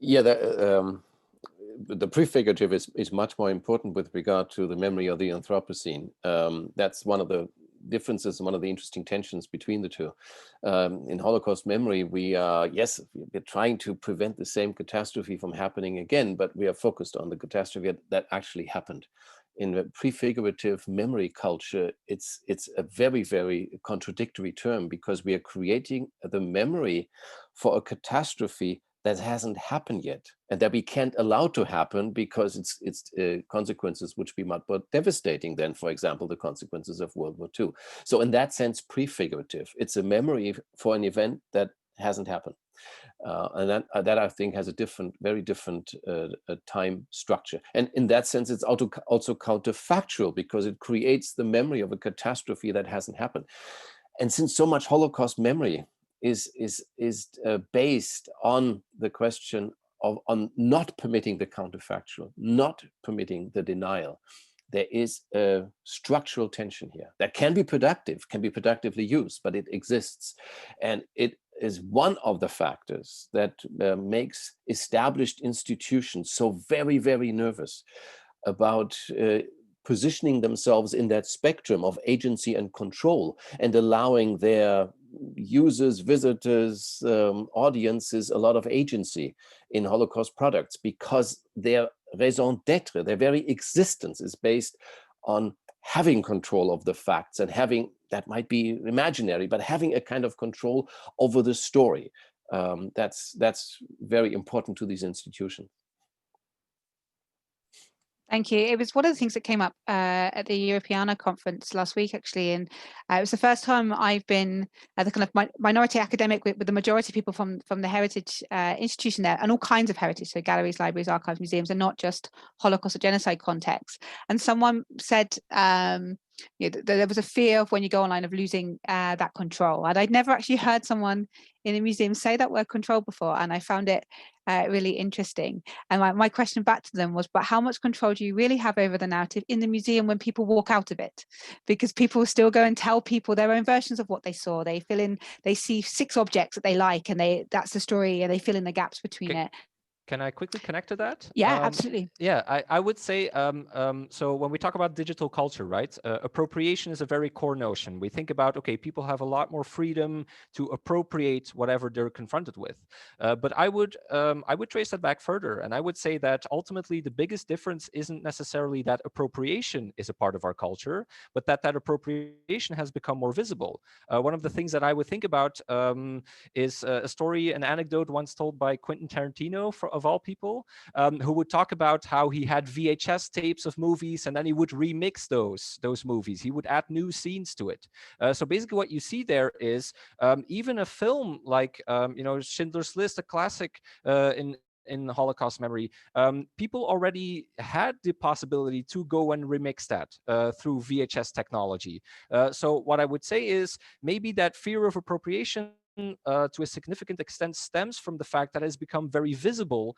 Yeah, the prefigurative is much more important with regard to the memory of the Anthropocene. That's one of the differences and one of the interesting tensions between the two. In Holocaust memory, we are, yes, we're trying to prevent the same catastrophe from happening again, but we are focused on the catastrophe that actually happened. In the prefigurative memory culture, it's a very, very contradictory term, because we are creating the memory for a catastrophe that hasn't happened yet, and that we can't allow to happen because its consequences which be much more devastating than, for example, the consequences of World War II. So in that sense, prefigurative. It's a memory for an event that hasn't happened. And that I think has a very different time structure. And in that sense, it's also counterfactual, because it creates the memory of a catastrophe that hasn't happened. And since so much Holocaust memory is based on the question of on not permitting the counterfactual, not permitting the denial, there is a structural tension here that can be productive, can be productively used, but it exists. And it is one of the factors that makes established institutions so very, very nervous about positioning themselves in that spectrum of agency and control, and allowing their users, visitors, audiences a lot of agency in Holocaust products, because their raison d'etre, their very existence, is based on having control of the facts, and having, that might be imaginary, but having a kind of control over the story. That's very important to these institutions. Thank you. It was one of the things that came up at the Europeana conference last week, actually, and it was the first time I've been the kind of minority academic with the majority of people from the heritage institution there, and all kinds of heritage, so galleries, libraries, archives, museums, and not just Holocaust or genocide context. And someone said, there was a fear of, when you go online, of losing that control. And I'd never actually heard someone in a museum say that word control before, and I found it really interesting. And my question back to them was, but how much control do you really have over the narrative in the museum when people walk out of it? Because people still go and tell people their own versions of what they saw. They fill in, they see 6 objects that they like, and that's the story, and they fill in the gaps between it. Can I quickly connect to that? Yeah, absolutely. Yeah, I would say, so when we talk about digital culture, right, appropriation is a very core notion. We think about, okay, people have a lot more freedom to appropriate whatever they're confronted with. But I would trace that back further, and I would say that ultimately the biggest difference isn't necessarily that appropriation is a part of our culture, but that appropriation has become more visible. One of the things that I would think about is a story, an anecdote once told by Quentin Tarantino, of all people, who would talk about how he had VHS tapes of movies, and then he would remix those movies. He would add new scenes to it. So basically what you see there is even a film like Schindler's List, a classic in Holocaust memory, people already had the possibility to go and remix that through VHS technology. So what I would say is, maybe that fear of appropriation to a significant extent stems from the fact that it has become very visible,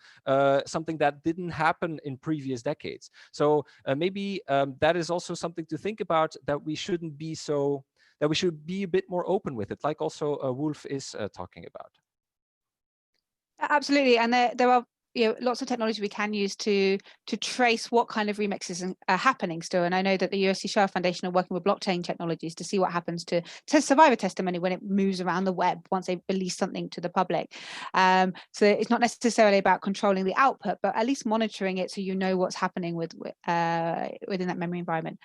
something that didn't happen in previous decades. So maybe that is also something to think about, that we shouldn't be so, that we should be a bit more open with it, like also Wolf is talking about. Absolutely, and there are lots of technology we can use to trace what kind of remixes are happening still. And I know that the USC Shoah Foundation are working with blockchain technologies to see what happens to survivor testimony when it moves around the web once they release something to the public. So it's not necessarily about controlling the output, but at least monitoring it so you know what's happening within that memory environment.